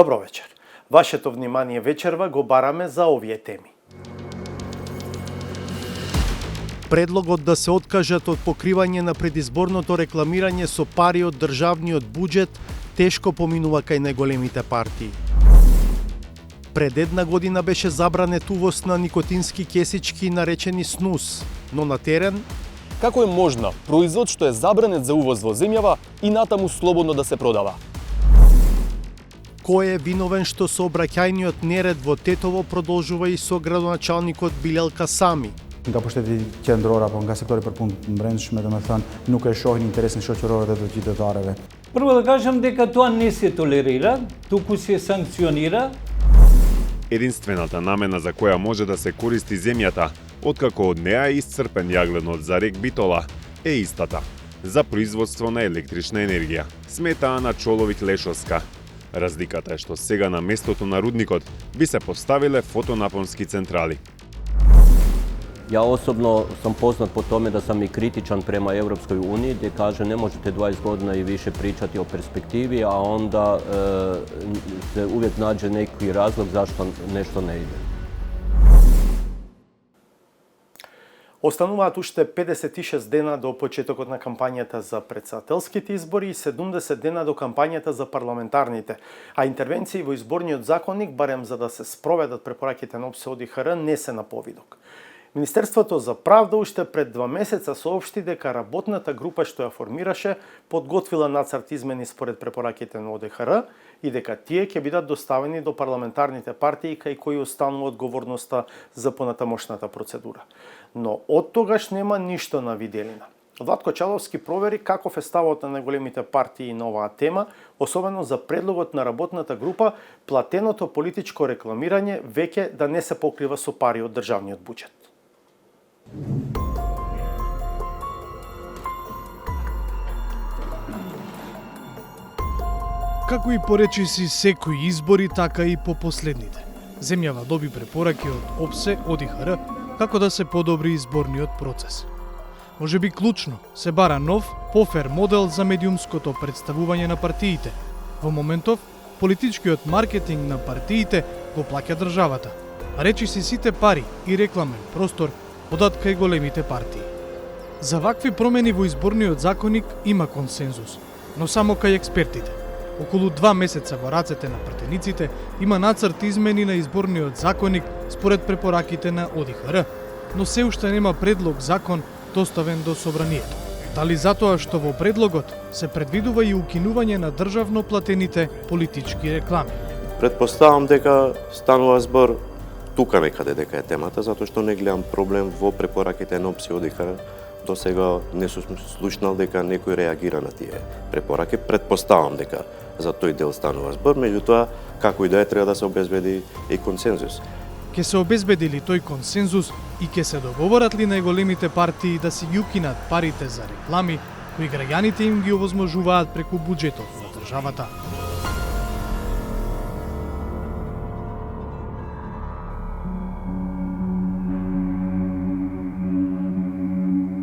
Добро вечер. Вашето внимание вечерва го бараме за овие теми. Предлогот да се откажат од покривање на предизборното рекламирање со пари од државниот буџет тешко поминува кај најголемите партии. Пред една година беше забранет увоз на никотински кесички наречени снус, но на терен Како е можно производ што е забранет за увоз во земјава и натаму слободно да се продава? кој е виновен што сообраќајниот неред во Тетово продолжува и со градоначалникот Билелка Сами? Nga pushteti qendror apo nga sektori për punë të brendshme, domethënë nuk e shohin interesin shoqëror të qytetarëve. Prvo да кажам дека тоа не се толерира, туку се санкционира. Единствената намена за која може да се користи земјата, откако од неа е исцрпен јагленот за рек Битола, е истата – за производство на електрична енергија, смета Ана Чоловик-Лешовска. Разликата е што сега на местото на рудникот би се поставиле фотонапонски централи. Ja osobno sam poznat po tome da sam i kritičan prema Europskoj uniji, gdje kaže ne možete 20 godina i više pričati o perspektivi, a onda se uvijek nađe neki razlog zašto nešto ne ide. Остануваат уште 56 дена до почетокот на кампањата за претседателските избори и 70 дена до кампањата за парламентарните, а интервенции во изборниот законник, барем за да се спроведат препораките на ОПСЕ ОДИХР, не се на повидок. Министерството за правда уште пред 2 месеца соопшти дека работната група што ја формираше подготвила нацрт измени според препораките на ОДИХР и дека тие ќе бидат доставени до парламентарните партии кај кои останува одговорноста за понатамошната процедура. Но од тогаш нема ништо на виделина. Владко Чаловски провери каков е ставот на најголемите партии на оваа тема, особено за предлогот на работната група платеното политичко рекламирање веќе да не се покрива со пари од државниот буџет. Како и поречиси секои избори, така и по последните. Земјава доби препораки од ОПСЕ ОДИХР како да се подобри изборниот процес. Може би клучно се бара нов, пофер модел за медиумското представување на партиите. Во моментов, политичкиот маркетинг на партиите го плаќа државата, а речиси сите пари и рекламен простор одат кај големите партии. За вакви промени во изборниот законник има консензус, но само кај експертите. Околу 2 месеца во рацете на пратениците има нацрт измени на изборниот законник според препораките на ОДИХР, но се уште нема предлог закон доставен до собранието. Дали затоа што во предлогот се предвидува и укинување на државно платените политички реклами? Предпоставам дека станува збор тука некаде дека е темата, затоа што не гледам проблем во препораките на ОПСЕ ОДИХР. До сега не сум слушнал дека некој реагира на тие препораки. Предпоставам дека за тој дел станува збор, меѓутоа, како и да е, треба да се обезбеди и консензус. Ке се обезбеди ли тој консензус и ке се договорат ли најголемите партии да си ги укинат парите за реклами кои граѓаните им ги овозможуваат преку буџетот на државата?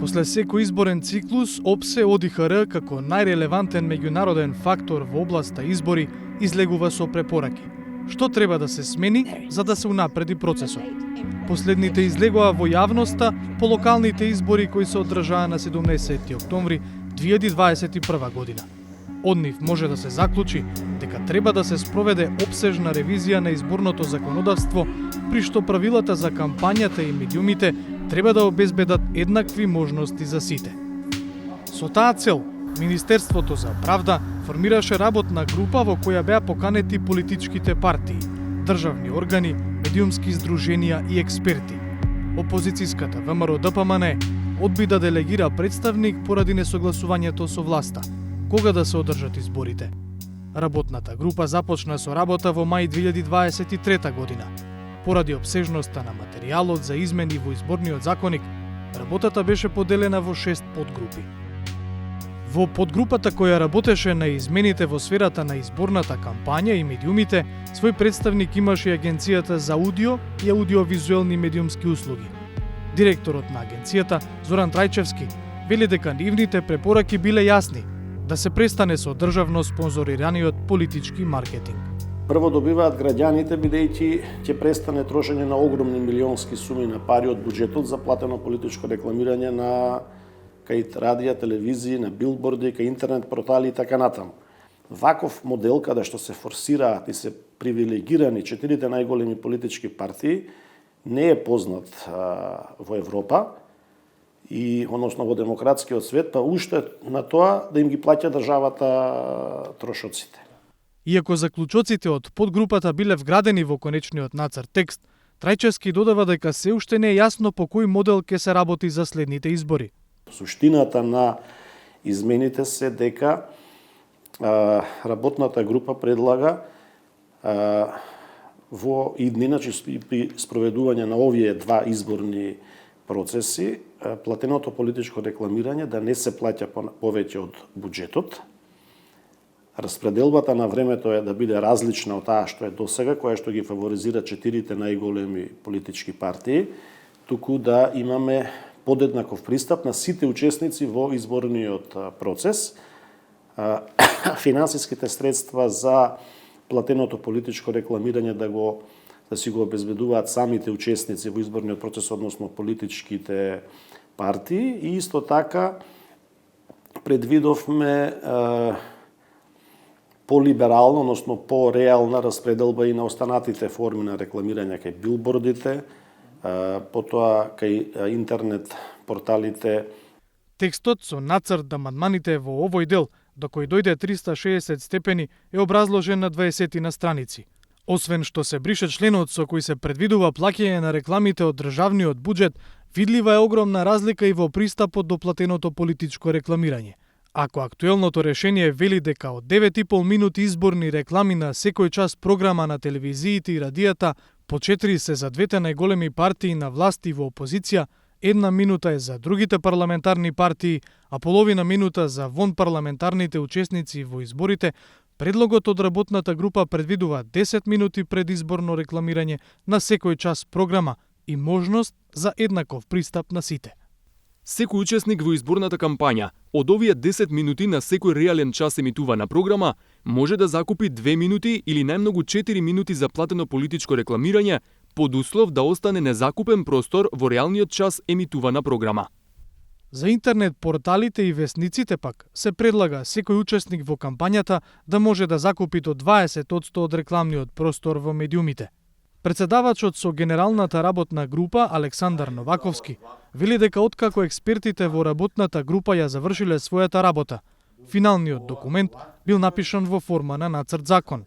После секој изборен циклус, ОПСЕ ОДИХР како најрелевантен меѓународен фактор во областа избори излегува со препораки. Што треба да се смени за да се унапреди процесот? Последните излегува во јавноста по локалните избори кои се одржаа на 17 октомври 2021 година. Од нив може да се заклучи дека треба да се спроведе опсежна ревизија на изборното законодавство, при што правилата за кампањата и медиумите треба да обезбедат еднакви можности за сите. Со таа цел, Министерството за правда формираше работна група во која беа поканети политичките партии, државни органи, медиумски здруженија и експерти. Опозицијската ВМРО-ДПМН одби да делегира представник поради несогласувањето со власта, кога да се одржат изборите. Работната група започна со работа во мај 2023 година. Поради обсежноста на материјалот за измени во изборниот законник, работата беше поделена во 6 подгрупи. Во подгрупата која работеше на измените во сферата на изборната кампања и медиумите, свој представник имаше и Агенцијата за аудио и аудиовизуелни медиумски услуги. Директорот на агенцијата, Зоран Трајчевски, вели дека нивните препораки биле јасни, да се престане со државно спонзорираниот политички маркетинг. Прво добиваат граѓаните, бидејќи ќе престане трошење на огромни милионски суми на пари од буџетот за платено политичко рекламирање на кај радија, телевизии, на билборди, кај интернет портали и така натаму. Ваков модел каде што се форсираат и се привилегирани 4 најголеми политички партии не е познат во Европа и односно во демократскиот свет, па уште на тоа да им ги плаќа државата трошоците. Иако заклучоците од подгрупата биле вградени во конечниот нацрт текст, Трајчевски додава дека се уште не е јасно по кој модел ќе се работи за следните избори. Суштината на измените се дека работната група предлага во иднина, при спроведување на овие два изборни процеси, платеното политичко рекламирање да не се плаќа повеќе од буџетот. Распределбата на времето е да биде различна од таа што е досега, која што ги фаворизира 4 најголеми политички партии, туку да имаме подеднаков пристап на сите учесници во изборниот процес. Финансиските средства за платеното политичко рекламирање да си го обезбедуваат самите учесници во изборниот процес, односно политичките партии, и исто така предвидовме по-либерална, односно по-реална распределба и на останатите форми на рекламирање кај билбордите, потоа кај интернет порталите. Текстот со нацрт амандманите во овој дел, до кој дојде 360 степени, е образложен на 20 на страници. Освен што се брише членот со кој се предвидува плаќање на рекламите од државниот буџет, видлива е огромна разлика и во пристапот до платеното политичко рекламирање. Ако актуелното решение вели дека од 9,5 минути изборни реклами на секој час програма на телевизиите и радијата, по 4 се за двете најголеми партии на власт и во опозиција, 1 минута е за другите парламентарни партии, а половина минута за вонпарламентарните учесници во изборите, предлогот од работната група предвидува 10 минути предизборно рекламирање на секој час програма и можност за еднаков пристап на сите. Секој учесник во изборната кампања од овие 10 минути на секој реален час емитувана програма може да закупи 2 минути или најмногу 4 минути за платено политичко рекламирање под услов да остане незакупен простор во реалниот час емитувана програма. За интернет порталите и весниците пак се предлага секој учесник во кампањата да може да закупи до 20% од рекламниот простор во медиумите. Председавачот со Генералната работна група Александар Новаковски вели дека откако експертите во работната група ја завршиле својата работа, финалниот документ бил напишан во форма на нацрт закон.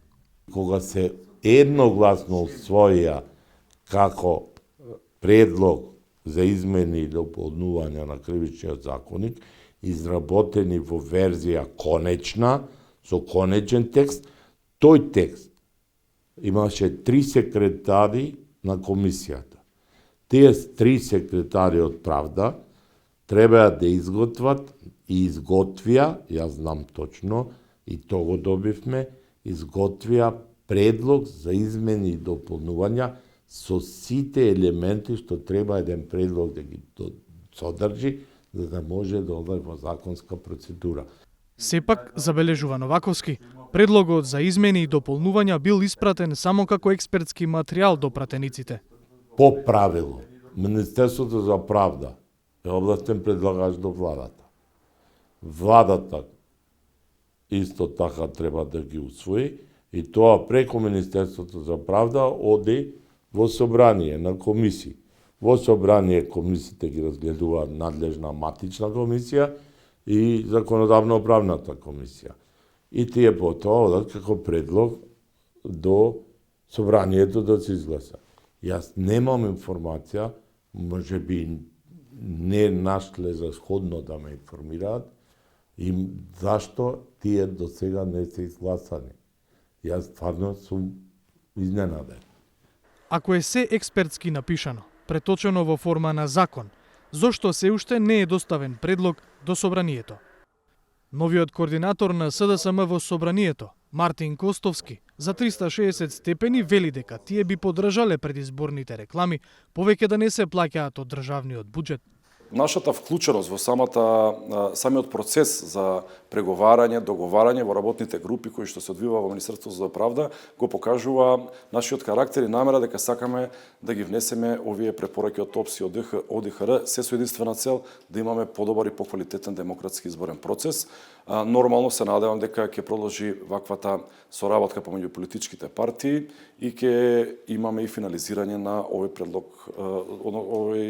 Кога се едногласно усвоија како предлог за измени и дополнување на кривичниот законник, изработени во верзија конечна, со конечен текст, тој текст имаше 3 секретари на комисијата. Тие 3 секретари од правда треба да изготват и изготвија, јас знам точно, и то го добивме, изготвија предлог за измени и дополнувања со сите елементи што треба еден предлог да ги содржи, за да може да оде во законска процедура. Сепак, забележува Новаковски, предлогот за измени и дополнувања бил испратен само како експертски материјал до пратениците. По правило, Министерството за правда е областен предлагач до владата. Владата исто така треба да ги усвои и тоа преку Министерството за правда оди во собрание на комисии. Во собрание комисиите ги разгледуваат надлежна матична комисија и законодавно-правната комисија. И тие потоа одат како предлог до собранието да се изгласа. Јас немам информација, може би не нашле за сходно да ме информираат, и зашто тие до сега не се изгласани. Јас стварно сум изненаден. Ако е се експертски напишано, преточено во форма на закон, зошто се уште не е доставен предлог до собранието? Новиот координатор на СДСМ во собранието, Мартин Костовски, за 360 степени вели дека тие би поддржале предизборните реклами, повеќе да не се плаќаат од државниот буџет. нашата вклученост во самиот процес за преговарање, договарање во работните групи кои што се одвива во Министерството за правда го покажува нашиот карактер и намера дека сакаме да ги внесеме овие препораки од ОПС и ОДИХР се со единствена цел да имаме подобар и поквалитетен демократски изборен процес. Нормално се надевам дека ќе продолжи ваквата соработка помеѓу политичките партии и ќе имаме и финализирање на овој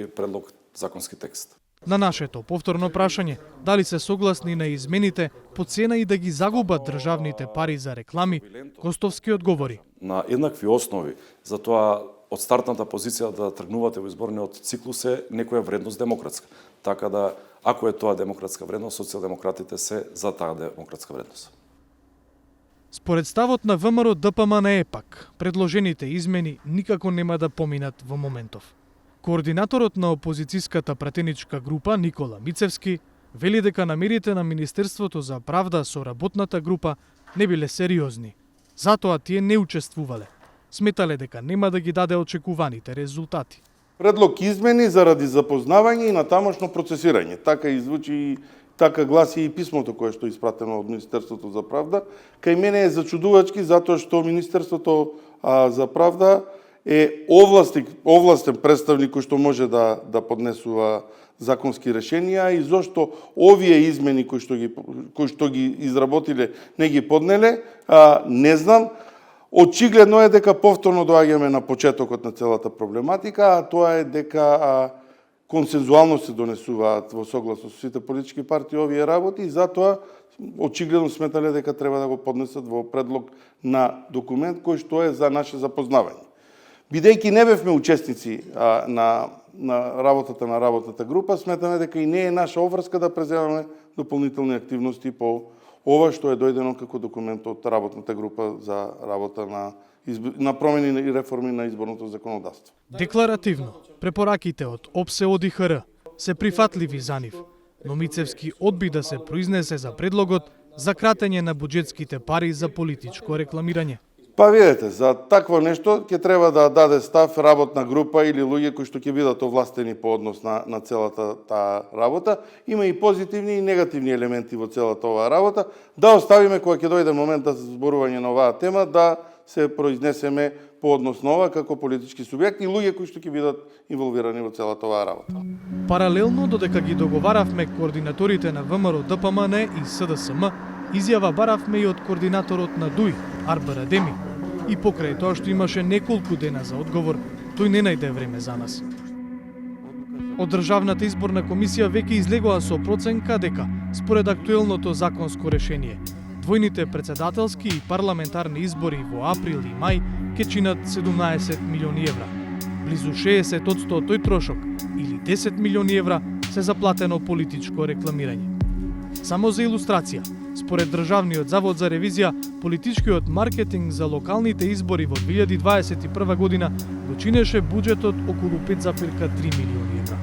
предлог законски текст. На нашето повторно прашање, дали се согласни на измените по цена и да ги загубат државните пари за реклами, Костовски одговори. На еднакви основи, затоа од стартната позиција да тргнувате во изборниот циклус е некоја вредност демократска. Така да, ако е тоа демократска вредност, социјалдемократите се за таа демократска вредност. Според ставот на ВМРО ДПМН ЕПАК, предложените измени никако нема да поминат во моментов. Координаторот на опозицијската пратеничка група Никола Мицевски вели дека намерите на Министерството за правда со работната група не биле сериозни. Затоа тие не учествувале. Сметале дека нема да ги даде очекуваните резултати. Предлог измени заради запознавање и натамошно процесирање. Така извучи, така гласи и писмото кое што е испратено од Министерството за правда. Кај мене е зачудувачки затоа што Министерството за правда е овластен представник кој што може да поднесува законски решенија и зошто овие измени кои што ги изработиле не ги поднеле, не знам. Очигледно е дека повторно доаѓаме на почетокот на целата проблематика, а тоа е дека консензуално се донесуваат во согласно со сите политички партии овие работи и затоа очигледно сметале дека треба да го поднесат во предлог на документ кој што е за наше запознавање. Бидејќи не бевме учесници на работата на работната група, сметаме дека и не е наша обврска да преземаме дополнителни активности по ова што е дојдено како документ од работната група за работа на промени и реформи на изборното законодавство. Декларативно, препораките од ОПСЕ ОДИХР се прифатливи за нив, но Мицевски одби да се произнесе за предлогот за кратење на буџетските пари за политичко рекламирање. Па видете, за такво нешто ќе треба да даде став работна група или луѓе кои што ќе бидат овластени по однос на целата таа работа. Има и позитивни и негативни елементи во целата оваа работа. Да оставиме кога ќе дојде моментот за зборување на оваа тема да се произнесеме по однос на ова како политички субјекти и луѓе кои што ќе бидат инволвирани во целата оваа работа. Паралелно додека ги договаравме координаторите на ВМРО ДПМН и СДСМ, изјава баравме и од координаторот на ДУИ, Арбар Адеми. И покрај тоа што имаше неколку дена за одговор, тој не најде време за нас. Од Државната изборна комисија веќе излегоа со проценка дека, според актуелното законско решение, двојните председателски и парламентарни избори во април и мај ќе чинат 17 милиони евра. Близу 60% од тој трошок, или 10 милиони евра, се заплатено политичко рекламирање. Само за илустрација, според Државниот завод за ревизија, политичкиот маркетинг за локалните избори во 2021 година го чинеше буџетот околу 5,3 милиони евра.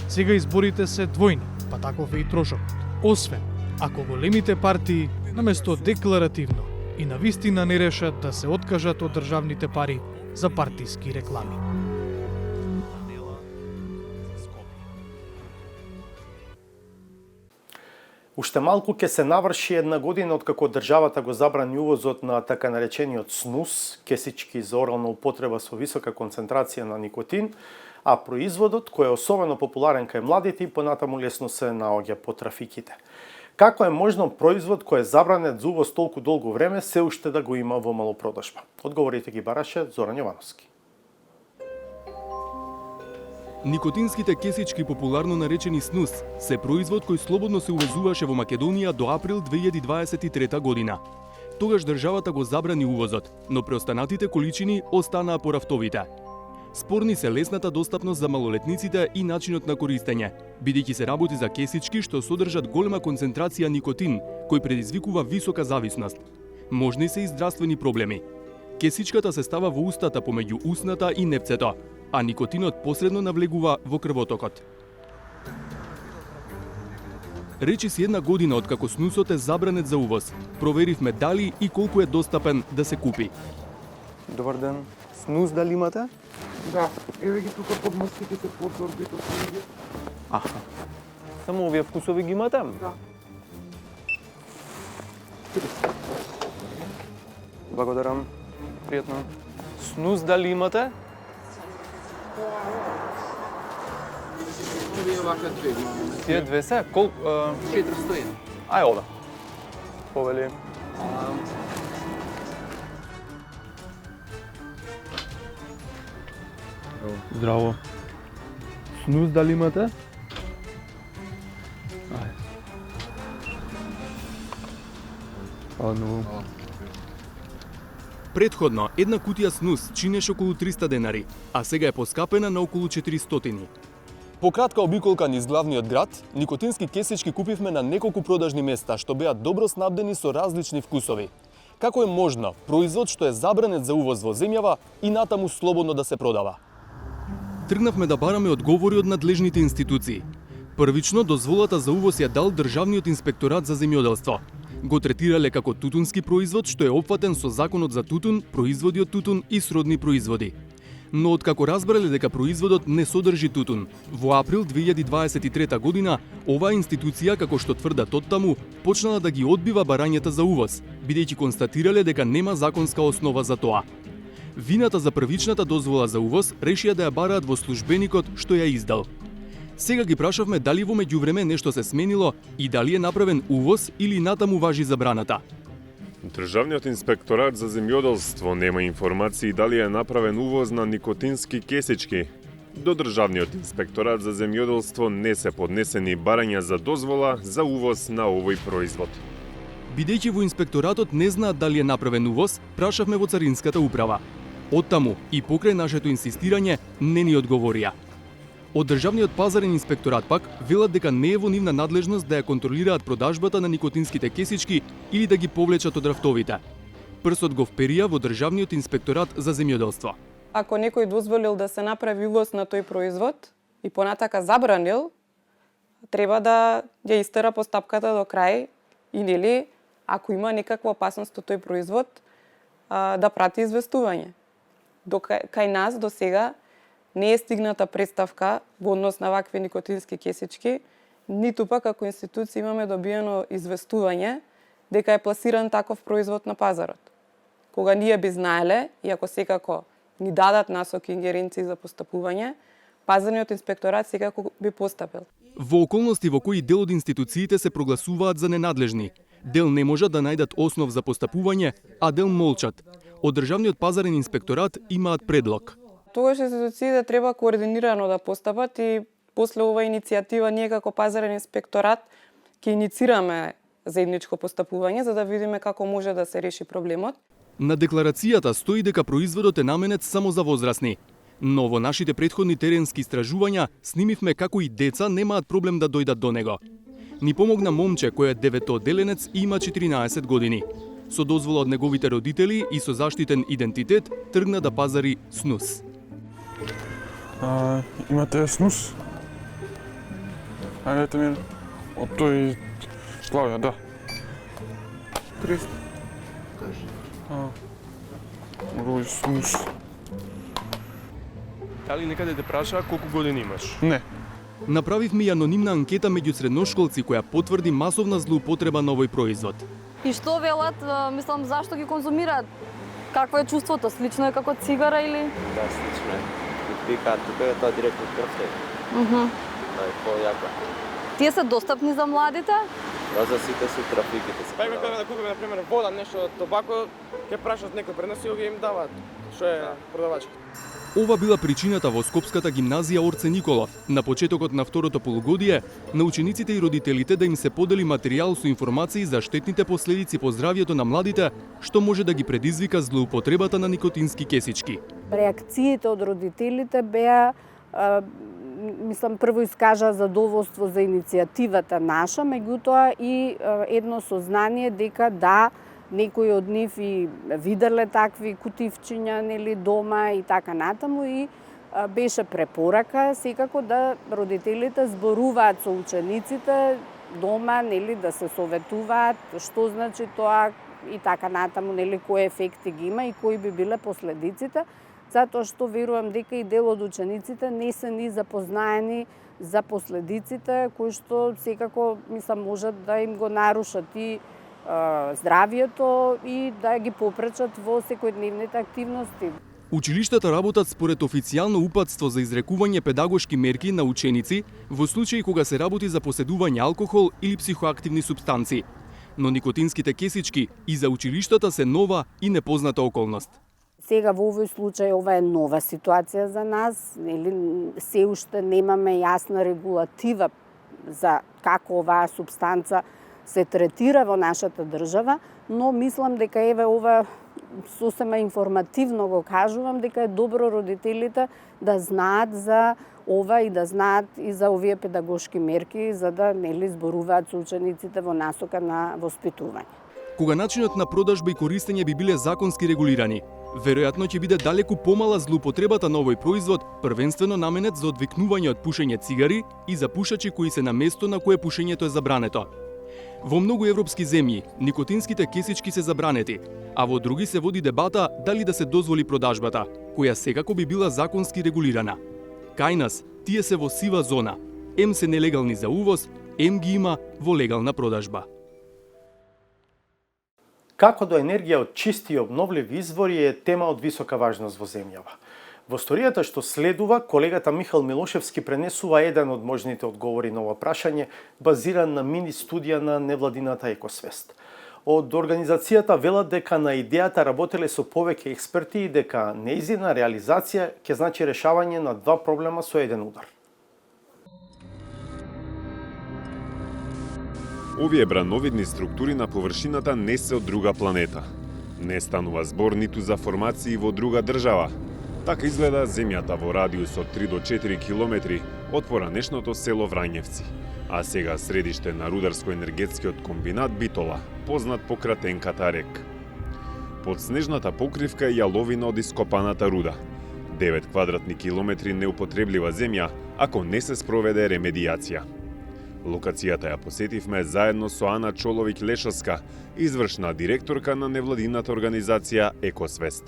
Сега изборите се двојни, па таков е и трошокот. Освен, ако големите партии, наместо декларативно и навистина не решат да се откажат од државните пари за партиски реклами. Уште малку ќе се наврши една година откако државата го забрани увозот на така наречениот снус, кесички за орална употреба со висока концентрација на никотин, а производот, кој е особено популарен кај младите и понатаму лесно се наоѓа по трафиките. Како е можно производ кој е забранет за увоз толку долго време се уште да го има во малопродажба? Одговорите ги бараше Зоран Јовановски. Никотинските кесички, популарно наречени снус, се производ кој слободно се увезуваше во Македонија до април 2023 година. Тогаш државата го забрани увозот, но преостанатите количини останаа по рафтовите. Спорни се лесната достапност за малолетниците и начинот на користење, бидејќи се работи за кесички што содржат голема концентрација никотин, кој предизвикува висока зависност. Можни се и здравствени проблеми. Кесичката се става во устата помеѓу усната и непцето, а никотинот посредно навлегува во крвотокот. Речи си една година откако снусот е забранет за увоз. Проверивме дали и колку е достапен да се купи. Добар ден. Снус дали имате? Да, еве ги тука под маските се подзорбито. Аха. Само овие вкусови ги имате? Да. Благодарам. Пријатно. Снус дали имате? Овие вака две. Тие две се? Колку? 401. Ај ода. Повели. Здраво. Снус дали имате? Ај. Ладно. Предходно, една кутија снус чинеше околу 300 денари, а сега е поскапена на околу 400. По кратка обиколка низ главниот град, никотински кесички купивме на неколку продажни места што беа добро снабдени со различни вкусови. Како е можно производ што е забранет за увоз во земјава и натаму слободно да се продава? Тргнавме да бараме одговори од надлежните институции. Првично дозволата за увоз ја дал Државниот инспекторат за земјоделство. Го третирале како тутунски производ што е опфатен со законот за тутун, производи од тутун и сродни производи. Но откако разбрале дека производот не содржи тутун, во април 2023 година оваа институција, како што тврдат оттаму, почнала да ги одбива барањата за увоз, бидејќи констатирале дека нема законска основа за тоа. Вината за првичната дозвола за увоз решија да ја бараат во службеникот што ја издал. Сега ги прашавме дали во меѓувреме нешто се сменило и дали е направен увоз или натаму важи забраната. Државниот инспекторат за земјоделство нема информации дали е направен увоз на никотински кесички. До Државниот инспекторат за земјоделство не се поднесени барања за дозвола за увоз на овој производ. Бидејќи во инспекторатот не знаат дали е направен увоз, прашавме во Царинската управа. Оттаму и покрај нашето инсистирање не ни одговорија. Од Државниот пазарен инспекторат пак велат дека не е во нивна надлежност да ја контролираат продажбата на никотинските кесички или да ги повлечат од рафтовите. Прсот го вперија во Државниот инспекторат за земјоделство. Ако некој дозволил да се направи увоз на тој производ и понатака забранил, треба да ја истера постапката до крај и нели, ако има некаква опасност од тој производ, да прати известување. Кај нас до сега не е стигната представка во однос на вакви никотински кесички, ниту пак како институција имаме добиено известување дека е пласиран таков производ на пазарот. Кога ние би знаеле, и ако секако ни дадат насоки ингеренции за постапување, пазарниот инспекторат секако би постапил. Во околности во кои дел од институциите се прогласуваат за ненадлежни, дел не можат да најдат основ за постапување, а дел молчат. Од Државниот пазарен инспекторат имаат предлог. Тогаш институциите треба координирано да постапат и после ова иницијатива ние како пазарен инспекторат ќе иницираме заедничко постапување за да видиме како може да се реши проблемот. На декларацијата стои дека производот е наменет само за возрасни. Но во нашите претходни теренски истражувања снимивме како и деца немаат проблем да дојдат до него. Ни помогна момче кој е деветоделенец и има 14 години. Со дозвола од неговите родители и со заштитен идентитет тргна да пазари снус. Имате снус? Ајдете ми од тој Славија, да. 30. Рој снус. Дали некаде те праша колку години имаш? Не. Направивме и анонимна анкета меѓу средношколци која потврди масовна злоупотреба на овој производ. И што велат, мислам, зашто ги конзумираат? Какво е чувството? Слично е како цигара или? Да, слично е. Викаат тука е тоа директно од крвта. Да, е по-јако. Тие се достапни за младите? Да, за сите се трафиките. Па име да купиме, например, вода, нешто табако, ќе прашат некој пред нас и ги им даваат. Што е продавачка. Ова била причината во Скопската гимназија Орце Николов. На почетокот на второто полугодие, на учениците и родителите да им се подели материјал со информации за штетните последици по здравјето на младите, што може да ги предизвика злоупотребата на никотински кесички. Реакциите од родителите беа, мислам, прво искажа задоволство за иницијативата наша, меѓутоа и едно сознание дека да, некои од нив и виделе такви кутивчиња, нели, дома и така натаму, и беше препорака секако да родителите зборуваат со учениците дома, нели, да се советуваат што значи тоа и така натаму, нели, кои ефекти ги има и кои би биле последиците, затоа што верувам дека и дел од учениците не се ни запознаени за последиците кои што секако можат да им го нарушат и здравието и да ги попречат во секојдневните активности. Училиштата работат според официјално упатство за изрекување педагошки мерки на ученици во случаи кога се работи за поседување алкохол или психоактивни супстанции. Но никотинските кесички и за училиштата се нова и непозната околност. Сега во овој случај ова е нова ситуација за нас, нели се уште немаме јасна регулатива за како оваа супстанца се третира во нашата држава, но мислам дека еве ова сосема информативно го кажувам дека е добро родителите да знаат за ова и да знаат и за овие педагошки мерки за да нели зборуваат со учениците во насока на воспитување. Кога начинот на продажба и користење би биле законски регулирани, веројатно ќе биде далеку помала злоупотребата на овој производ, првенствено наменет за одвикнување од пушење цигари и за пушачи кои се на место на кое пушењето е забрането. Во многу европски земји никотинските кесички се забранети, а во други се води дебата дали да се дозволи продажбата, која секако би била законски регулирана. Кај нас, тие се во сива зона. Ем се нелегални за увоз, ем ги има во легална продажба. Како до енергија од чисти и обновливи извори е тема од висока важност во земјава. Во историјата што следува, колегата Михаил Милошевски пренесува еден од можните одговори на ова прашање, базиран на мини студија на невладината Екосвест. Од организацијата велат дека на идејата работеле со повеќе експерти и дека нејзина реализација ќе значи решавање на два проблема со еден удар. Овие брановидни структури на површината не се од друга планета. Не станува збор ниту за формации во друга држава. Така изгледа земјата во радиус од 3 до 4 километри од поранешното село Врањевци, а сега средиште на рударско-енергетскиот комбинат Битола, познат по кратенката рек. Под снежната покривка е јаловина од ископаната руда. 9 квадратни километри неупотреблива земја, ако не се спроведе ремедијација. Локацијата ја посетивме заедно со Ана Чоловик-Лешовска, извршна директорка на невладината организација Екосвест.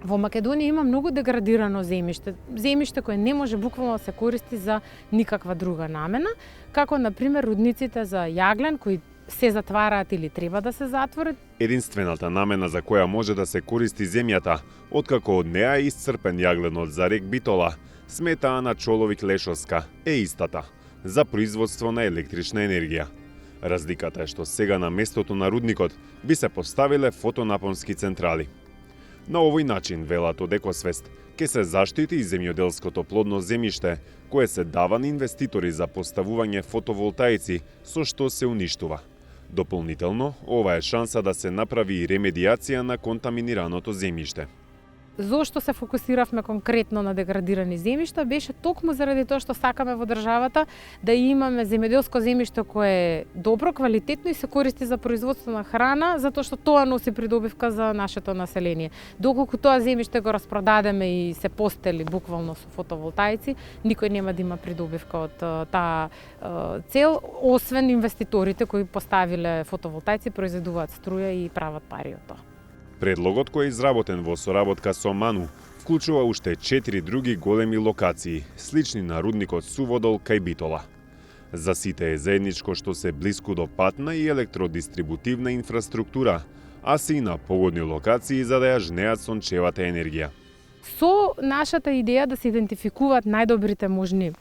Во Македонија има многу деградирано земјиште кое не може буквално да се користи за никаква друга намена, како на пример рудниците за јаглен кои се затвараат или треба да се затворат. Единствената намена за која може да се користи земјата, откако од неа е исцрпен јагленот за рек Битола, смета Ана Чоловик-Лешовска, е истата за производство на електрична енергија. Разликата е што сега на местото на рудникот би се поставиле фотонапонски централи. На овој начин, велат од Екосвест, ќе се заштити и земјоделското плодно земјиште, кое се дава на инвеститори за поставување фотоволтаици, со што се уништува. Дополнително, ова е шанса да се направи и ремедијација на контаминираното земјиште. Зошто се фокусиравме конкретно на деградирани земјишта беше токму заради тоа што сакаме во државата да имаме земјоделско земјиште кое е добро, квалитетно и се користи за производство на храна, затоа што тоа носи придобивка за нашето население. Доколку тоа земјиште го распродадеме и се постели буквално со фотоволтаици, никој нема да има придобивка од таа цел, освен инвеститорите кои поставиле фотоволтаици, произведуваат струја и прават пари од тоа. Предлогот кој е изработен во соработка со МАНУ вклучува уште 4 други големи локации, слични на рудникот Суводол кај Битола. За сите е заедничко што се блиску до патна и електродистрибутивна инфраструктура, а се и на погодни локации за да ја жнеат сончевата енергија. Со нашата идеја да се идентификуваат најдобрите можни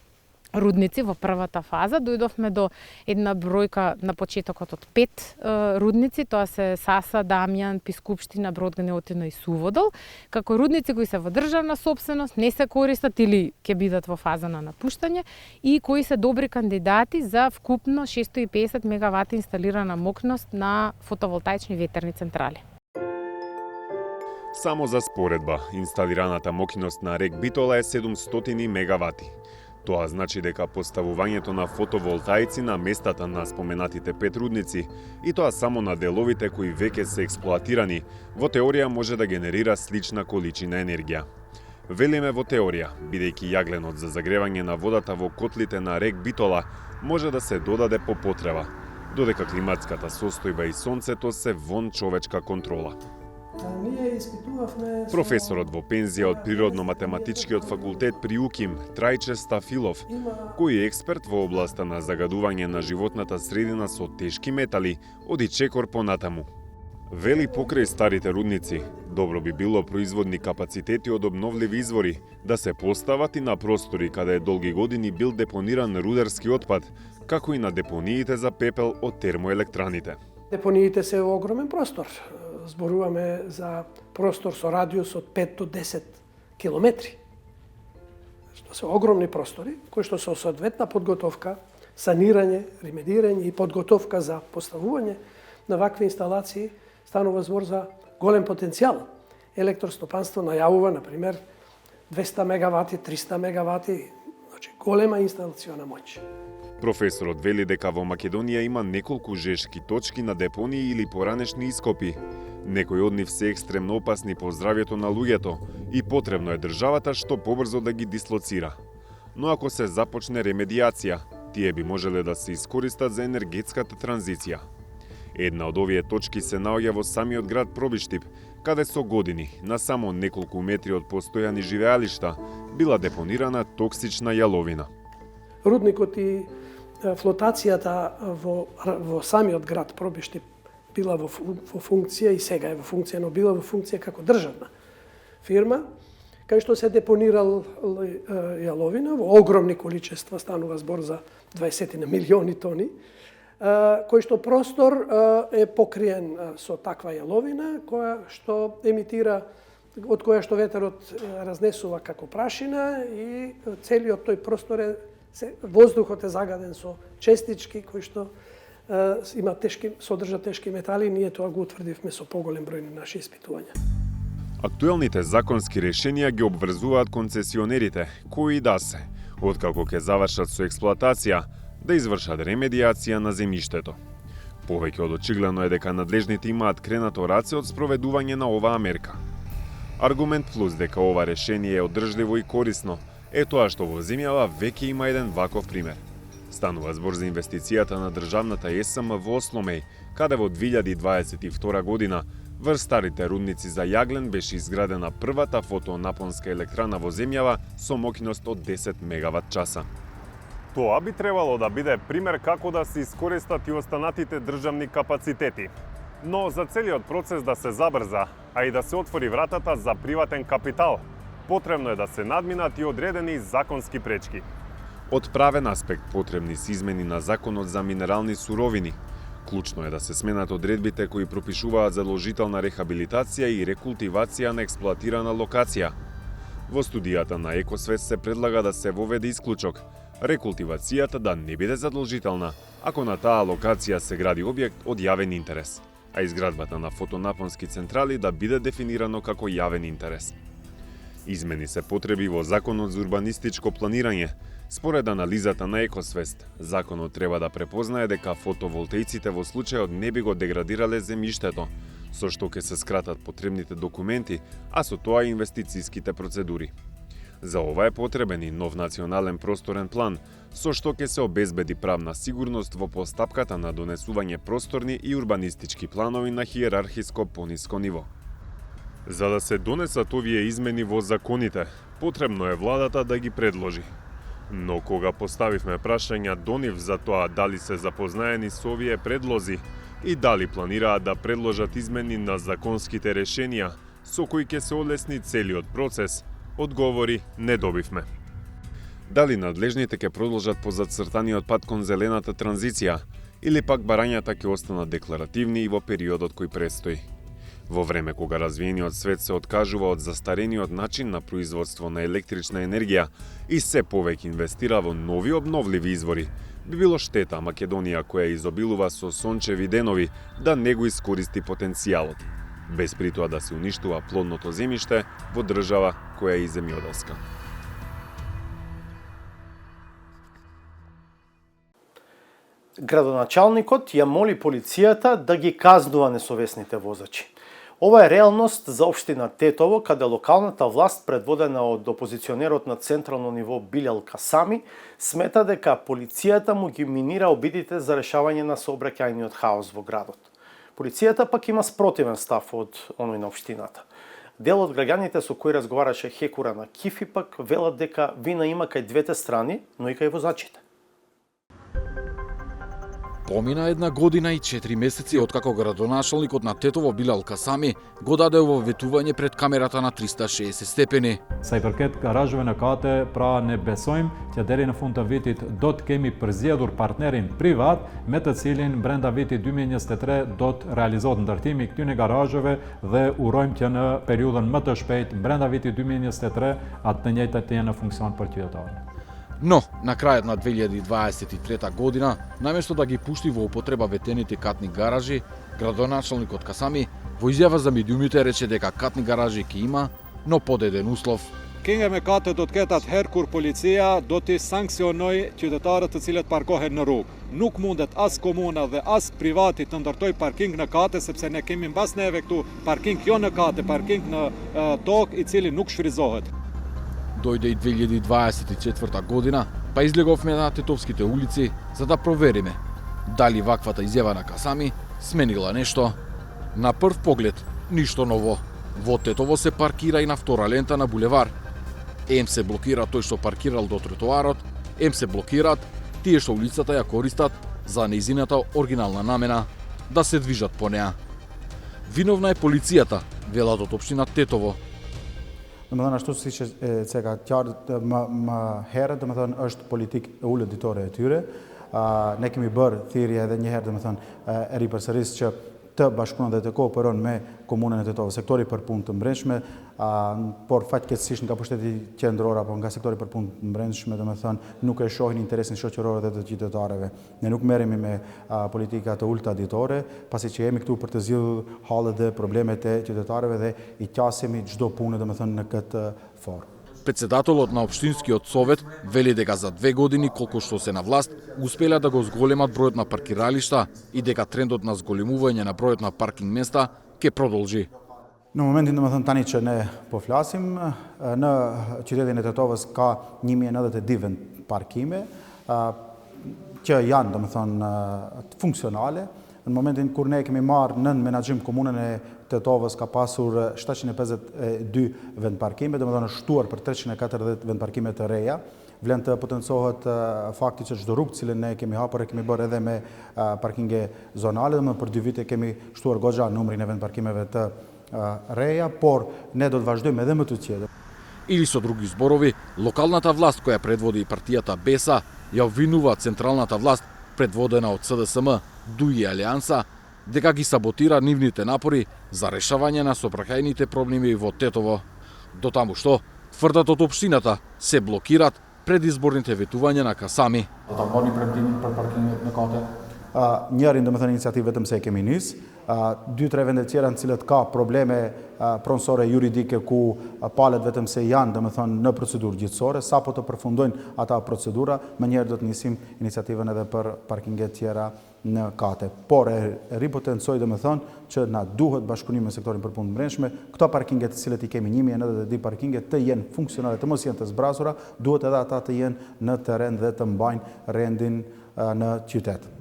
рудници во првата фаза, дојдовме до една бројка на почетокот од 5 рудници, тоа се Саса, Дамјан, Пискупштина, Брод, Гнеотина и Суводол, како рудници кои се во државна сопственост, не се користат или ќе бидат во фаза на напуштање и кои се добри кандидати за вкупно 650 мегавати инсталирана мокност на фотоволтаични ветерни централи. Само за споредба, инсталираната мокност на рек Битола е 700 мегавати. Тоа значи дека поставувањето на фотоволтаици на местата на споменатите 5 рудници и тоа само на деловите кои веќе се експлоатирани, во теорија може да генерира слична количина енергија. Велиме во теорија, бидејќи јагленот за загревање на водата во котлите на рек Битола може да се додаде по потреба, додека климатската состојба и сонцето се вон човечка контрола. Ние испитувавме Професорот во пензија од Природно-математичкиот факултет при УКИМ, Трајче Стафилов, кој е експерт во областа на загадување на животната средина со тешки метали, оди чекор понатаму. Вели покрај старите рудници, добро би било производни капацитети од обновливи извори да се постават и на простори каде долги години бил депониран рударски отпад, како и на депониите за пепел од термоелектраните. Депониите се огромен простор. Зборуваме за простор со радиус од 5 до 10 километри. Што се огромни простори, кои што со соодветна подготовка, санирање, ремедирање и подготовка за поставување на вакви инсталации, станува збор за голем потенцијал. Електростопанство најавува, например, 200 мегавати, 300 мегавати, значи голема инсталациона моќ. Професорот вели дека во Македонија има неколку жешки точки на депонии или поранешни ископи. Некои од нив се екстремно опасни по здравјето на луѓето и потребно е државата што побрзо да ги дислоцира. Но ако се започне ремедијација, тие би можеле да се искористат за енергетската транзиција. Една од овие точки се наоѓа во самиот град Пробиштип, каде со години, на само неколку метри од постојани живеалишта, била депонирана токсична јаловина. Рудникот и флотацијата во самиот град Пробиштип била во функција и сега е во функција, но била во функција како државна фирма, кај што се депонирал јаловина во огромни количества, станува збор за 20 милиони тони, кој што простор е покриен со таква јаловина, која што емитира, од која што ветерот разнесува како прашина и целиот тој простор е, воздухот е загаден со честички кои што има содржа тешки метали, ние тоа го утврдивме со поголем број на наши испитувања. Актуелните законски решенија ги обврзуваат концесионерите, кои да се, откако ќе завршат со експлоатација, да извршат ремедијација на земјиштето. Повеќе од очигледно е дека надлежните имаат кренато раце од спроведување на оваа мерка. Аргумент плюс дека ова решение е одржливо и корисно е тоа што во земјава веќе има еден ваков пример. Станува збор за инвестицијата на државната ЕСМ во Осломеј, каде во 2022 година врз старите рудници за јаглен беше изградена првата фотонапонска електрана во земјава со моќност од 10 мегават часа. Тоа би требало да биде пример како да се искористат и останатите државни капацитети. Но за целиот процес да се забрза, а и да се отвори вратата за приватен капитал, потребно е да се надминат и одредени законски пречки. Од правен аспект потребни се измени на Законот за минерални суровини. Клучно е да се сменат одредбите кои пропишуваат задолжителна рехабилитација и рекултивација на експлоатирана локација. Во студијата на Екосвет се предлага да се воведе исклучок, рекултивацијата да не биде задолжителна, ако на таа локација се гради објект од јавен интерес, а изградбата на фотонапонски централи да биде дефинирано како јавен интерес. Измени се потреби во Законот за урбанистичко планирање. Според анализата на Екосвест, законот треба да препознае дека фотоволтеиците во случајот не би го деградирале земјиштето, со што ќе се скратат потребните документи, а со тоа и инвестицијските процедури. За ова е потребен и нов национален просторен план, со што ќе се обезбеди правна сигурност во постапката на донесување просторни и урбанистички планови на хиерархиско пониско ниво. За да се донесат овие измени во законите, потребно е владата да ги предложи. Но кога поставивме прашања до нив за тоа дали се запознаени со овие предлози и дали планираат да предложат измени на законските решенија со кои ќе се олесни целиот процес, одговори не добивме. Дали надлежните ќе продолжат по зацртаниот пат кон зелената транзиција или пак барањата ќе останат декларативни и во периодот кој престои. Во време кога развиениот свет се откажува од застарениот начин на производство на електрична енергија и се повеќе инвестира во нови обновливи извори, би било штета Македонија која изобилува со сончеви денови да не го искористи потенцијалот, без при тоа да се уништува плодното земјиште во држава која е и земјоделска. Градоначалникот ја моли полицијата да ги казнува несовесните возачи. Ова е реалност за општина Тетово, каде локалната власт, предводена од опозиционерот на централно ниво Билјал Касами, смета дека полицијата му ги минира обидите за решавање на сообраќајниот хаос во градот. Полицијата пак има спротивен став од оној на општината. Дел од граѓаните со кои разговараше Хекура на Кифи пак велат дека вина има кај двете страни, но и кај возачите. Помина 1 година и 4 месеци откако градоначалникот на Тетово Билал Касами го даде ветување пред камерата на 360 степени. Sa i përket garazheve në kate, pra ne besojmë që deri në fund të vitit do të kemi përzgjedhur partnerin privat me të cilin brenda vitit 2023 do të realizohet ndërtimi i këtyre garazheve dhe urojmë që në periudhën më të shpejtë brenda vitit 2023 atë të njëjtat të jenë në funksion për qytetarët. Но, на крајот на 2023 година, наместо да ги пушти во употреба ветените катни гаражи, градоначалникот Касами во изјава за медиумите рече дека катни гаражи ќе има, но под еден услов. Kinga me kate do të ketë atëherë kur policia do të sanksionojë qytetarët të cilët parkohen në rrugë. Nuk mundet as komuna dhe as privati të ndërtoj parking në kate, sepse ne kemi mbas neve këtu parking jo në kate, parking në tokë i cili nuk shfryzohet. Дојде и 2024 година, па излеговме на тетовските улици за да провериме дали ваквата изјава на Касами сменила нешто. На прв поглед, ништо ново. Во Тетово се паркира и на втора лента на булевар. Ем се блокира тој што паркирал до тротоарот, ем се блокираат тие што улицата ја користат за нејзината оригинална намена, да се движат по неа. Виновна е полицијата, велат од општина Тетово. Domethënë ashtu siç e ka qartë më herët, domethënë është politikë e ulët ditore e tyre. Ne kemi bërë thirrje edhe një herë domethënë e ripërsëris që të bashkëpunon dhe të kooperon me komunën e Tetovës, sektori për punë të mbrëmshme, por fatkeqësisht nga pushteti qendror apo nga sektori për punë të mbrëmshme, domethënë nuk e shohin interesin shoqëror dhe të qytetarëve. Ne nuk merremi me politika të ulta ditore, pasi që jemi këtu për të zgjidhur hallet dhe problemet e qytetarëve dhe i qasemi çdo punë domethënë në këtë formë. Председателот на општинскиот совет вели дека за 2 години колку што се на власт успеле да го зголемат бројот на паркиралишта и дека трендот на зголемување на бројот на паркинг места ќе продолжи. Në momentin domethënë tani që ne po flasim, në qytetin e Tetovës ka 1092 vend parkime që janë domethënë funksionale. Në momentin kur ne kemi marrë nën menaxhim komunën e Tetovës ka pasur 752 vend parkime, domethënë shtuar për 340 vend parkime të reja. Vlen të potencohet fakti që çdo rrugë cilën ne kemi hapur e kemi bërë edhe me parkinge zonale, domethënë për 2 vite kemi shtuar goxha numrin e vend parkimeve të reja, por ne do të vazhdojmë edhe më të tjetër. Или со други зборови, локалната власт која предводи и партијата БЕСА ја обвинува централната власт предводена од СДСМ, ДУИ Алијанса, дека ги саботира нивните напори за решавање на сообраќајните проблеми во Тетово. До таму што, тврдат од општината, се блокираат предизборните ветувања на Касами. Do ta bëni projektimin për parkinget në kate? Njërin domethënë iniciativë vetëm se e kemi nis, 2-3 vende tjera në cilët ka probleme pronësore juridike ku palet vetëm se janë domethënë në procedurë gjithësore, sapo të përfundojnë ata procedura, më njëherë do të nisim iniciativën edhe për parkinget tjera në kate. Por e ripotencoj domethënë që na duhet bashkëpunim me sektorin për punë të mbrëmshme, këto parkinget të cilët i kemi 1092 parkinget të jenë funksionale, të mos jenë të zbrasura, duhet edhe ata të jenë në terren dhe të mbajnë rendin në qytet.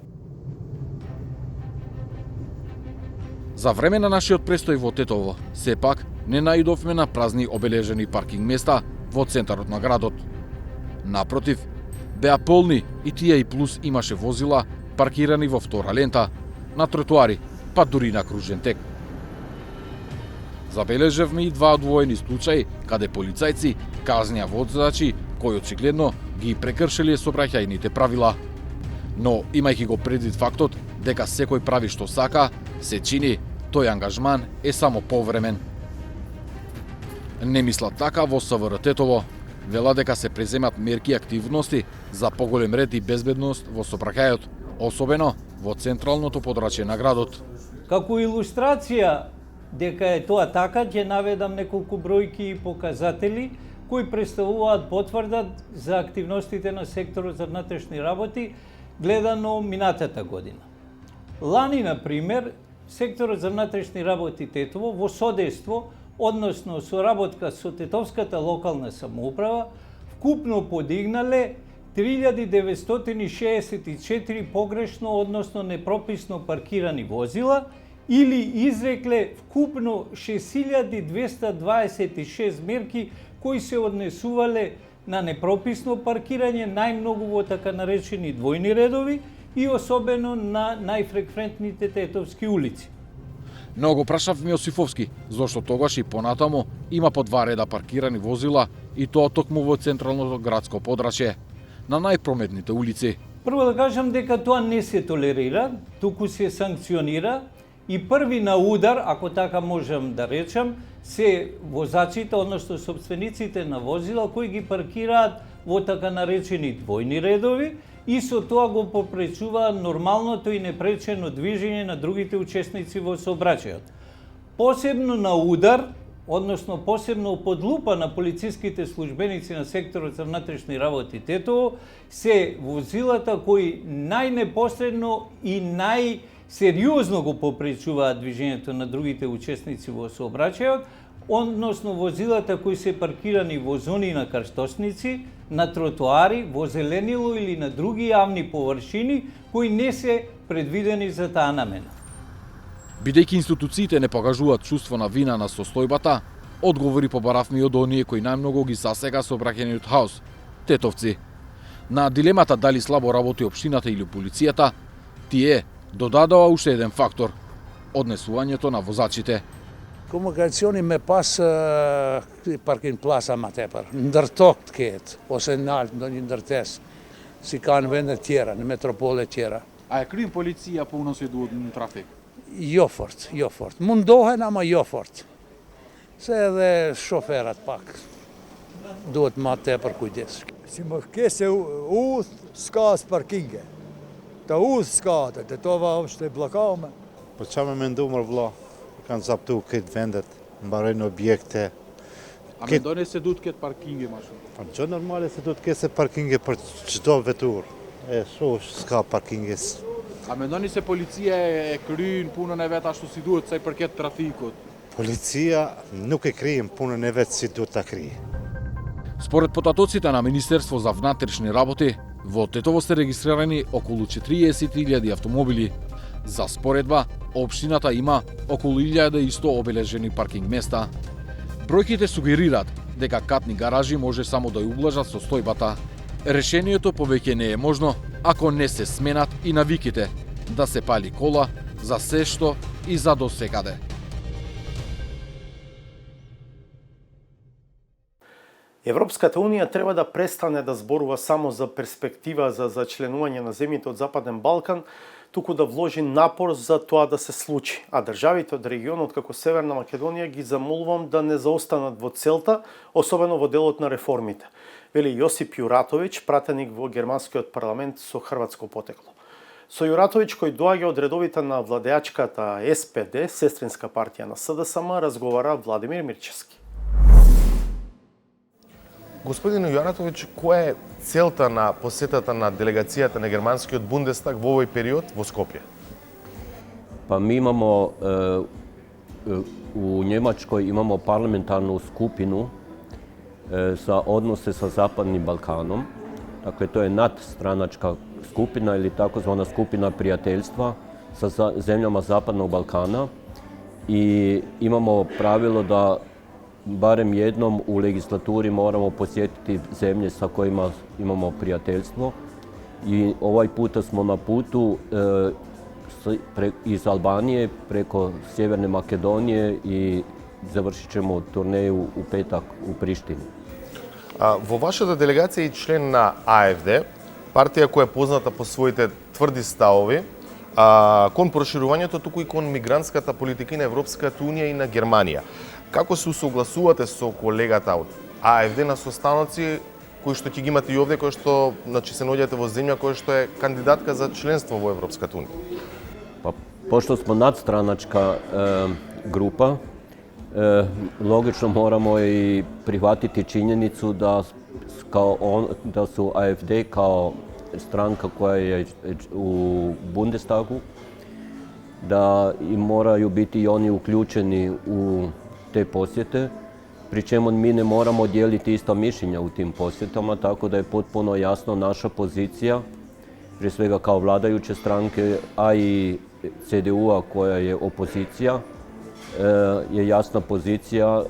За време на нашиот престој во Тетово, сепак не наидовме на празни обележени паркинг места во центарот на градот. Напротив, беа полни и тие и плюс имаше возила паркирани во втора лента, на тротоари, па дури на кружен тек. Забележевме и 2 одвоени случаи каде полицајци казнија возачи кои очигледно ги прекршиле сообраќајните правила. Но имајќи го предвид фактот дека секој прави што сака, се чини тој ангажман е само повремен. Не мислат така во СВР Тетово. Вела дека се преземат мерки и активности за поголем ред и безбедност во сообраќајот, особено во централното подрачје на градот. Како илустрација дека е тоа така, ќе наведам неколку бројки и показатели кои представуваат потврда за активностите на секторот за внатрешни работи гледано минатата година. Лани, например, секторот за внатрешни работи Тетово во содейство, односно соработка со Тетовската локална самоуправа, вкупно подигнале 3964 погрешно, односно непрописно паркирани возила или изрекле вкупно 6226 мерки кои се однесувале на непрописно паркирање, најмногу во така наречени двојни редови и особено на најфреквентните тетовски улици. Но го прашав Миосифовски, зашто тогаш и понатамо има по 2 реда паркирани возила и тоа токму во централното градско подрачје, на најпрометните улици. Прво да кажам дека тоа не се толерира, туку се санкционира и први на удар, ако така можам да речам, се возачите, односно собствениците на возила кои ги паркираат во така наречени двојни редови и со тоа го попречуваат нормалното и непречено движење на другите учесници во сообраќајот. Посебно на удар, односно посебно под лупа на полициските службеници на секторот за внатрешни работи Тетово, се возилата кои најнепосредно и најсериозно го попречуваат движењето на другите учесници во сообраќајот, односно возилата кои се паркирани во зони на крстосници, на тротоари, во зеленило или на други јавни површини кои не се предвидени за таа намена. Бидејќи институциите не покажуваат чувство на вина на состојбата, одговори побаравме и од оние кои најмногу ги засега сообраќајниот хаос – тетовци. На дилемата дали слабо работи општината или полицијата, тие додадоа уште еден фактор – однесувањето на возачите. Comunicazioni me passa parking plaza ma tepar. Ndërtokt ket, ose nalt ndonjë ndërtesë, si kanë vende tjera, në metropole tjera. A e kryen policia punën si duhet në trafik? Jo fort, jo fort. Mundohen ama jo fort. Se edhe shoferat pak duhet ma tepër kujdes. Si më kese udh, s'ka as parkinge. Të udh s'ka të tova është e bllokame. Po qa me mendu mër vlla? Kanë zaptu këtë vendet, mbarojnë objekte. A mendoni se duhet ketë parkinge ma shumë? Po gjë normale se duhet kese parkinge për çdo vetur. E shosh s'ka parkinges. A mendoni se policia e kryen punën e vet ashtu si duhet sa i përket trafikut? Policia nuk e kryen punën e vet si duhet ta krije. Според потатоците на Министерство за внатрешни работи, во Тетово се регистрирани околу 40.000 автомобили. За споредба, општината има околу 1100 обележени паркинг места. Бројките сугерираат дека катни гаражи може само да ја ублажат состојбата. Решението повеќе не е можно ако не се сменат и навиките да се пали кола за се што и за досекаде. Европската Унија треба да престане да зборува само за перспектива за зачленување на земјите од Западен Балкан, туку да вложи напор за тоа да се случи. А државите од регионот како Северна Македонија ги замолувам да не заостанат во целта, особено во делот на реформите, вели Јосип Јуратовиќ, пратеник во германскиот парламент со хрватско потекло. Со Јуратовиќ, кој доаѓа од редовите на владеачката СПД, сестринска партија на СДСМ, разговара Владимир Мирчевски. Господин Јуратовиќ, која е целта на посетата на делегацијата на германскиот Бундестаг во овој период во Скопје? Pa mi imamo u Njemačkoj imamo parlamentarnu skupinu za odnose sa Zapadnim Balkanom. Dakle, to je nadstranačka skupina ili takozvana skupina prijateljstva sa zemljama Zapadnog Balkana i imamo pravilo da barem jednom u legislaturi moramo posjetiti zemlje sa kojima imamo prijateljstvo i ovaj puta smo na putu iz Albanije preko Sjeverne Makedonije i završit ćemo turneju u petak u Prištini. Во вашата делегација и член на АФД, партија која е позната по своите тврди ставови кон проширувањето, туку и кон мигрантската политика на Европската Унија и на Германија. Како се усогласувате со колегата од АФД на состаноци кои што ќе ги имате и овде, кои што се наоѓате во земја која што е кандидатка за членство во Европската Унија? Pošto smo nadstranačka grupa, logično moramo i prihvatiti činjenicu da su AfD kao stranka koja je u Bundestagu, da i moraju biti i oni uključeni u te posjete, pri čemu mi ne moramo dijeliti ista mišljenja u tim posjetama, tako da je potpuno jasno naša pozicija, prije svega kao vladajuće stranke, a i CDU-a koja je opozicija, je jasna pozicija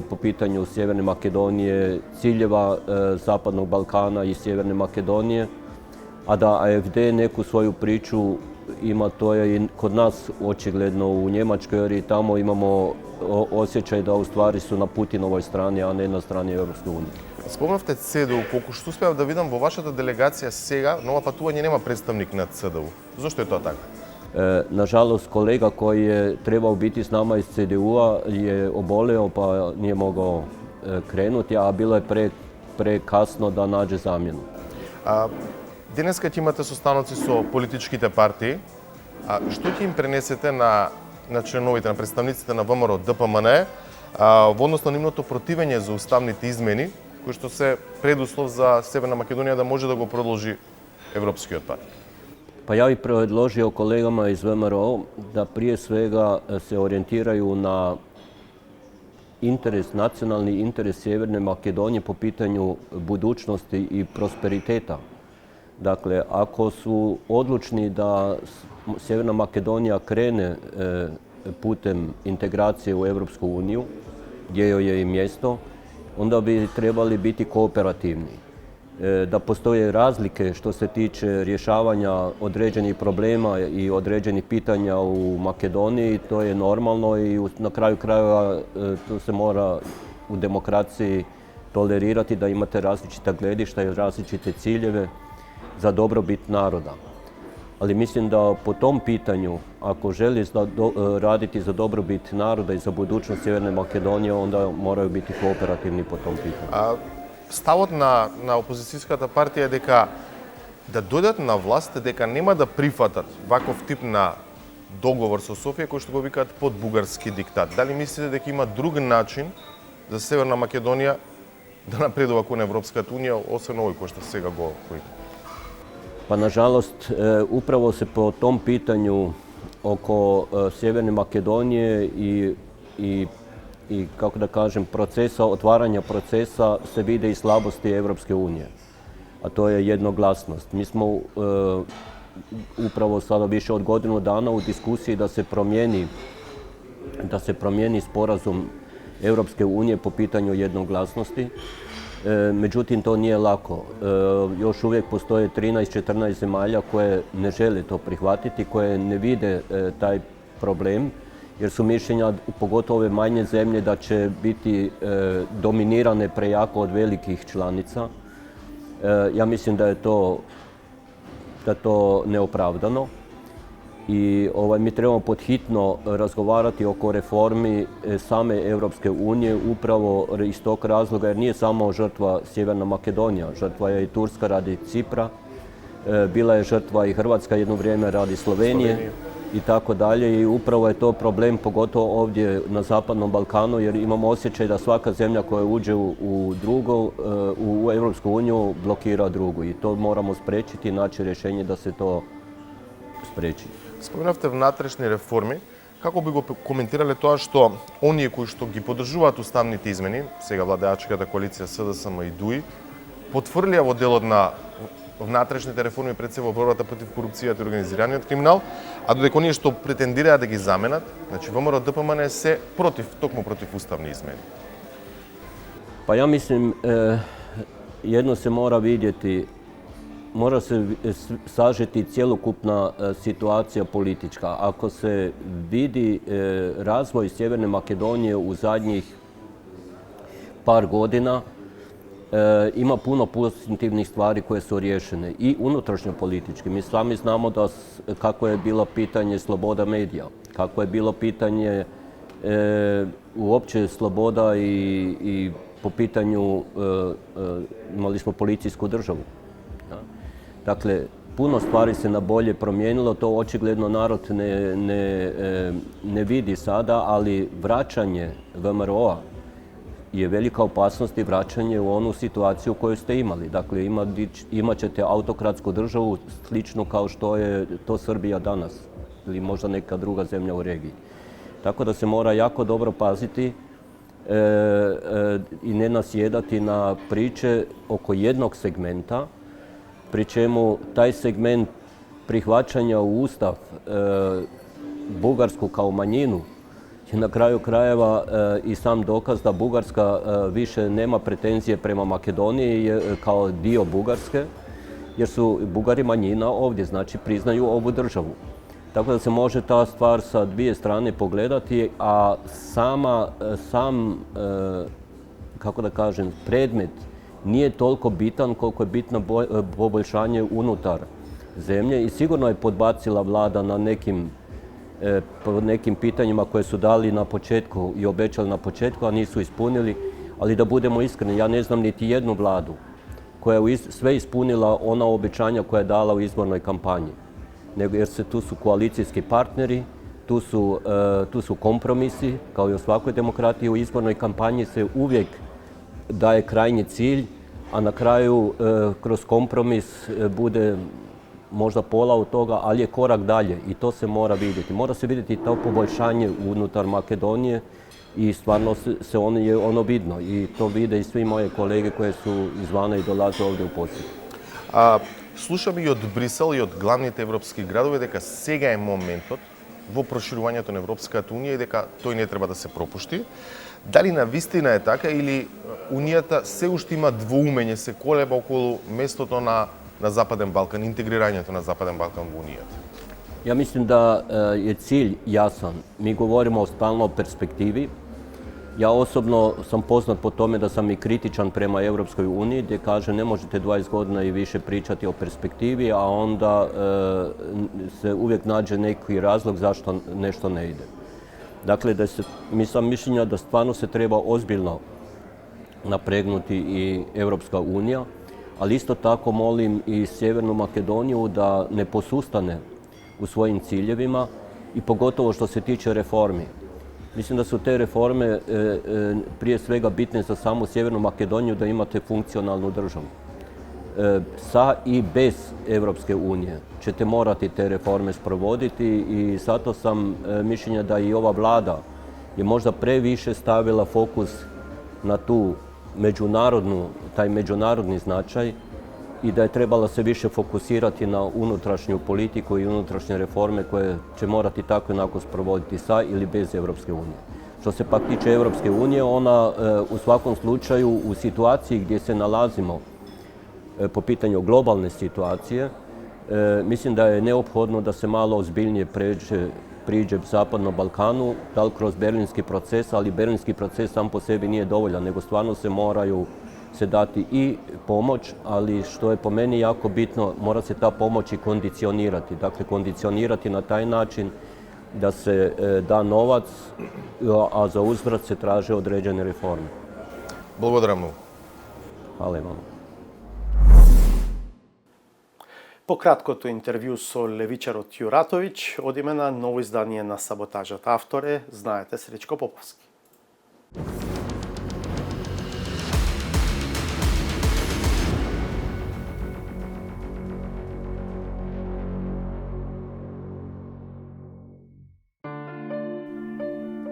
po pitanju Sjeverne Makedonije, ciljeva Zapadnog Balkana i Sjeverne Makedonije, a da AfD neku svoju priču ima, to je i kod nas očigledno u Njemačkoj, jer i tamo imamo osjećaj da u stvari su na Putinovoj strani, a ne na strani Европска унија. Спомнавте ЦДУ, колку што успеав да видам во вашата делегација сега, на ова патување нема представник на ЦДУ. Зошто е тоа така? Nažalost, kolega koji je trebao biti s nama iz CDU-a je oboleo pa nije mogao krenuti, a bilo je prekasno da nađe zamjenu. Денеска ќе имате состаноци со политичките партии. Што ќе им пренесете на членовите, на представниците на ВМРО ДПМН во однос на нивното противење за уставните измени, кои што се предуслов за Северна Македонија да може да го продолжи европскиот пат? Pa ja bih predložio kolegama iz VMRO da prije svega se orijentiraju na nacionalni interes Sjeverne Makedonije po pitanju budućnosti i prosperiteta. Dakle, ako su odlučni da Sjeverna Makedonija krene putem integracije u Europsku uniju, gdje joj je i mjesto, onda bi trebali biti kooperativni. Da postoje razlike što se tiče rješavanja određenih problema i određenih pitanja u Makedoniji, to je normalno i na kraju krajeva to se mora u demokraciji tolerirati da imate različita gledišta i različite ciljeve za dobrobit naroda. Ali mislim da po tom pitanju, ako želi raditi za dobrobit naroda i za budućnost Sjeverne Makedonije, onda moraju biti kooperativni po tom pitanju. Ставот на опозицијската партија е дека да дојдат на власт, дека нема да прифатат ваков тип на договор со Софија кој што го викаат подбугарски диктат. Дали мислите дека има друг начин за Северна Македонија да напредува кон Европската унија, освен овој кој што сега го вика? Pa nažalost, upravo se po tom pitanju oko Sjeverne Makedonije i kako da kažem, otvaranja procesa se vide i slabosti Europske unije, a to je jednoglasnost. Mi smo upravo sada više od godinu dana u diskusiji da se promijeni sporazum Europske unije po pitanju jednoglasnosti. Međutim, to nije lako. Još uvijek postoje 13-14 zemalja koje ne žele to prihvatiti, koje ne vide taj problem, jer su mišljenja, pogotovo ove manje zemlje, da će biti dominirane prejako od velikih članica. Ja mislim da je to neopravdano i mi trebamo podhitno razgovarati oko reformi same Europske unije upravo iz tog razloga, jer nije samo žrtva Sjeverna Makedonija, žrtva je i Turska radi Cipra, bila je žrtva i Hrvatska jedno vrijeme radi Slovenije i tako dalje, i upravo je to problem pogotovo ovdje na Zapadnom Balkanu, jer imamo osjećaj da svaka zemlja koja uđe u Europsku uniju blokira drugu i to moramo spriječiti i naći rješenje da se to spreči. Споменавте внатрешни реформи. Како би го коментирале тоа што оние кои што ги поддржуваат уставните измени, сега владеачката коалиција СДСМ и ДУИ, потврлија во делот на внатрешните реформи пред се во борбата против корупцијата и организираниот криминал, а додека оние што претендираат да ги заменат, значи ВМРО ДПМН се токму против уставни измени. Pa ja mislim, jedno se mora vidjeti, mora se sažeti cjelokupna situacija politička. Ako se vidi razvoj Sjeverne Makedonije u zadnjih par godina, ima puno pozitivnih stvari koje su riješene i unutrašnjo politički. Mi sami znamo kako je bilo pitanje sloboda medija, kako je bilo pitanje uopće sloboda i po pitanju imali smo policijsku državu. Dakle, puno stvari se na bolje promijenilo, to očigledno narod ne vidi sada, ali vraćanje VMRO-a je velika opasnost i vraćanje u onu situaciju koju ste imali. Dakle, imat ćete autokratsku državu slično kao što je to Srbija danas ili možda neka druga zemlja u regiji. Tako da se mora jako dobro paziti i ne nasjedati na priče oko jednog segmenta. pri čemu taj segment prihvaćanja u Ustav Bugarsku kao manjinu je na kraju krajeva i sam dokaz da Bugarska više nema pretenzije prema Makedoniji kao dio Bugarske, jer su Bugari manjina ovdje, znači priznaju ovu državu. Tako da se može ta stvar sa dvije strane pogledati, a kako da kažem, predmet nije toliko bitan koliko je bitno poboljšanje unutar zemlje i sigurno je podbacila vlada na nekim pitanjima koje su dali na početku i obećali na početku, a nisu ispunili. Ali da budemo iskreni, ja ne znam niti jednu vladu koja je sve ispunila ona obećanja koja je dala u izbornoj kampanji. Jer tu su koalicijski partneri, tu su kompromisi, kao i u svakoj demokratiji. U izbornoj kampanji se uvijek daje krajnji cilj, a na kraju kroz kompromis bude možda pola od toga, ali je korak dalje i to se mora vidjeti. Mora se vidjeti to poboljšanje unutar Makedonije i stvarno se ono vidno i to vide i svi moje kolege koje su izvana i dolaze ovdje u posjet. Слушаме и од Брисел и од главните европски градови дека сега е моментот во проширувањето на Европската Унија и дека тој не треба да се пропушти. Дали на вистина е така или Унијата се уште има двоумење, се колеба околу местото на Западен Балкан, интегрирањето на Западен Балкан во Унијата? Ja mislim da je cilj jasan. Mi govorimo stalno o perspektivi. Ja osobno sam poznat po tome da sam i kritičan prema Europskoj uniji, gdje kaže ne možete 20 godina i više pričati o perspektivi, a onda se uvijek nađe neki razlog zašto nešto ne ide. Dakle, mi sam mišljenja da stvarno se treba ozbiljno napregnuti i Europska unija, ali isto tako molim i Sjevernu Makedoniju da ne posustane u svojim ciljevima i pogotovo što se tiče reformi. Mislim da su te reforme prije svega bitne za samu Sjevernu Makedoniju da imate funkcionalnu državu. Sa i bez Europske unije ćete morati te reforme sprovoditi i zato sam mišljenja da i ova vlada je možda previše stavila fokus na taj međunarodni značaj i da je trebala se više fokusirati na unutrašnju politiku i unutrašnje reforme koje će morati tako i onako sprovoditi sa ili bez Europske unije. Što se pak tiče Europske unije, ona u svakom slučaju u situaciji gdje se nalazimo po pitanju globalne situacije, mislim da je neophodno da se malo ozbiljnije priđe Zapadnom Balkanu, da li kroz berlinski proces, ali berlinski proces sam po sebi nije dovoljan, nego stvarno se moraju se dati i pomoć, ali što je po meni jako bitno, mora se ta pomoć i kondicionirati. Dakle, kondicionirati na taj način da se da novac, a za uzvrat se traže određene reforme. Благодарам много. Hvala vam. По краткото интервју со левичарот Јуратовиќ, одиме на ново издание на Саботажата. Автор е, знаете, Сречко Поповски.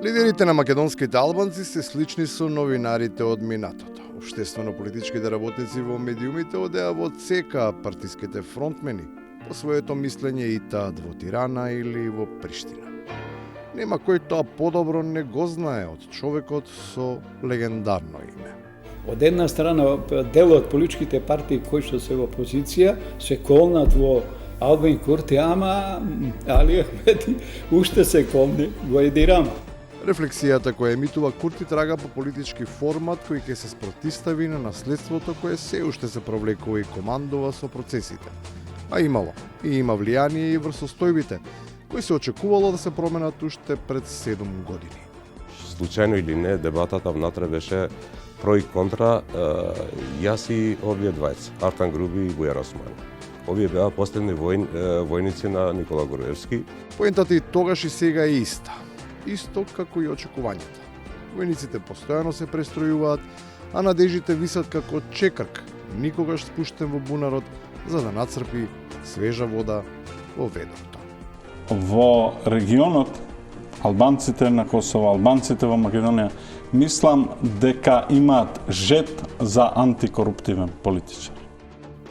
Лидерите на македонските албанци се слични со новинарите од минатото. Обштествено-политичките работници во медиумите одеа во цека партиските фронтмени, по своето мислење и таат во Тирана или во Приштина. Нема кој тоа подобро не го знае од човекот со легендарно име. Од една страна, дел од политичките партии кои што се во опозиција се колнат во Албин Курти, Али Ахмеди уште се колни во Еди Рама. Рефлексијата која емитува Курти трага по политички формат кој ќе се спротистави на наследството кое се уште се провлекува и командува со процесите. А имало и има влијание и врз состојбите, кои се очекувало да се променат уште пред 7 години. Случајно или не, дебатата внатре беше про и контра, јас и овие двајца, Артан Груби и Бујар Османи. Овие беа последни војници на Никола Груевски. Поентата и тогаш и сега е иста. Исто како и очекувањата. Војниците постојано се престројуваат, а надежите висат како чекрк, никогаш спуштен во бунарот, за да нацрпи свежа вода во ведрото. Во регионот, албанците на Косово, албанците во Македонија, мислам дека имаат жет за антикоруптивен политичар.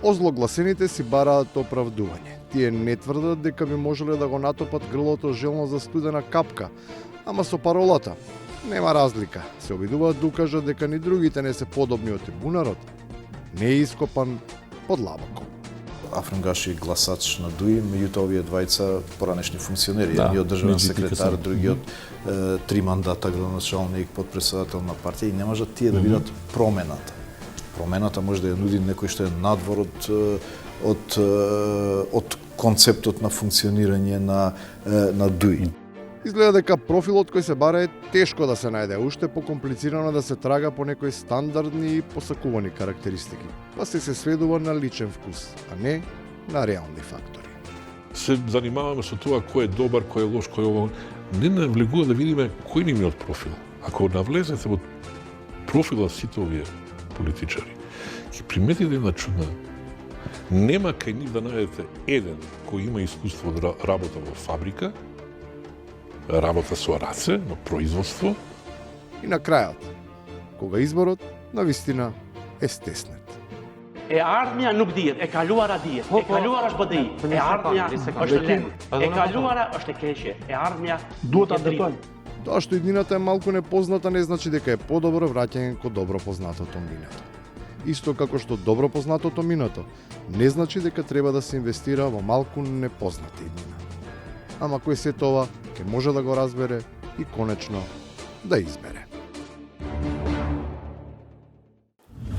Озлогласените си бараат оправдување. Тие не тврдат дека би можеле да го натопат грлото желно за студена капка, ама со паролата нема разлика. Се обидуваат да укажат дека ни другите не се подобни од трибунарот, не е ископан подлабоко. Афрангаш е гласач на ДУИ, меѓутоа овие двајца поранешни функционери, Да, едниот државен меѓутоа секретар, се. другиот 3 мандата градоначалник, подпредседател на партија и не можат тие да видат промената. Промената може да ја нуди некој што е надвор од концептот на функционирање на ДУИ. Изгледа дека профилот кој се бара е тешко да се најде, уште покомплицирано да се трага по некои стандардни и посакувани карактеристики, па се сведува на личен вкус, а не на реални фактори. Се занимаваме со тоа кој е добар, кој е лош, кој е ово. Не навлегува да видиме кој ни од профил. Ако навлезете во профила сите овие политичари, ќе приметите една чудна. Нема кај нив да најдете еден кој има искуство од работа во фабрика, работа со раце, на производство. И на крајот, кога изборот на вистина е стеснет. E ardhmja nuk dihet, e kaluara dihet, e kaluara është BDI, e ardhmja është lehtë, e kaluara është e keqe, e ardhmja duhet ta ndërtojmë. Тоа што иднината е малку непозната не значи дека е подобро враќање кон добро познатото минато. Исто како што добро познатото минато не значи дека треба да се инвестира во малку непозната иднина. Ама кој се тоа ќе може да го разбере и конечно да избере.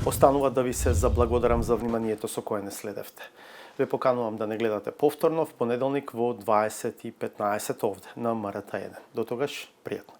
Останува да ви се заблагодарам за вниманието со кое не следевте. Ве поканувам да не гледате повторно в понеделник во 20:15 овде на МРТ1. До тогаш, пријатно.